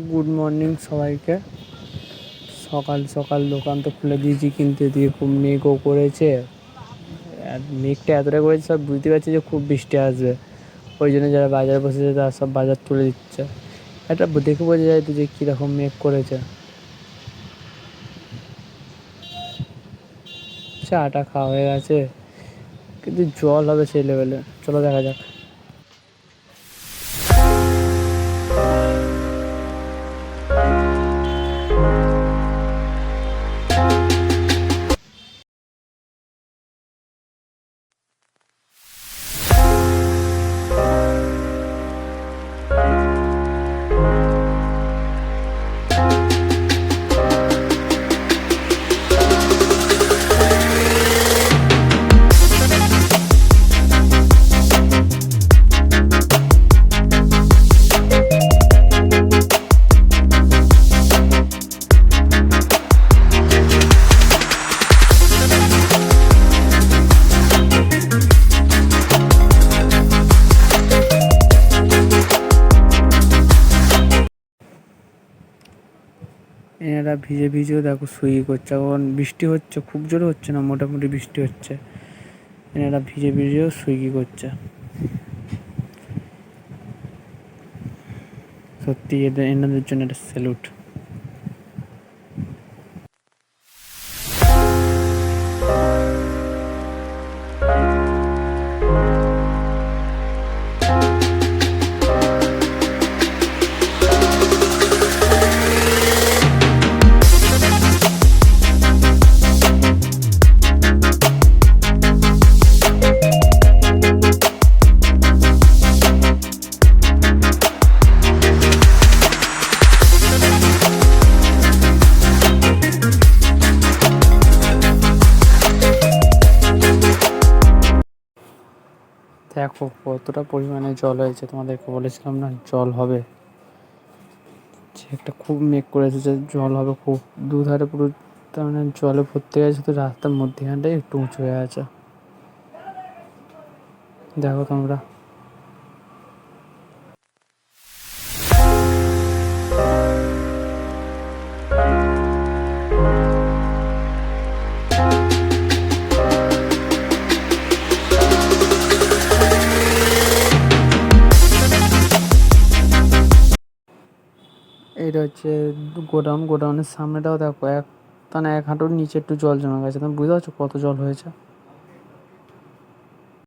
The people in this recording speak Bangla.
গুড মর্নিং সবাইকে। সকাল সকাল দোকান তো খুলে দিয়েছি, কিন্তু এদিকে খুব মেঘও করেছে। আর মেঘটা এতটা করেছে, সব বুঝতে পারছি যে খুব বৃষ্টি আসবে। ওই জন্য যারা বাজারে বসেছে তারা সব বাজার তুলে দিচ্ছে। এটা দেখে বোঝা যায় তো যে কীরকম মেঘ করেছে। চাটা খাওয়া হয়ে গেছে, কিন্তু জল হবে সেই লেভেলে। চলো দেখা যাক। এনারা ভিজে ভিজেও দেখো সুইগি করছে। এখন বৃষ্টি হচ্ছে, খুব জোরে হচ্ছে না, মোটামুটি বৃষ্টি হচ্ছে। এনারা ভিজে ভিজেও সুইগি করছে। সত্যি এনাদের জন্য একটা স্যালুট। দেখো কতটা পরিমাণে জল হয়েছে, তোমাদেরকে বলেছিলাম না জল হবে। যে একটা খুব মেঘ করেছে যে জল হবে খুব। দুধারে পুরো তার মানে জলে ভর্তি গেছে, তো রাস্তার মধ্যখানটাই একটু উঁচু হয়ে আছে। দেখো তোমরা। এটা হচ্ছে গোডাউনের সামনেটাও দেখো, এক হাঁটুর নিচে একটু জল জমে গেছে। তুমি বুঝতে পারছো কত জল হয়েছে।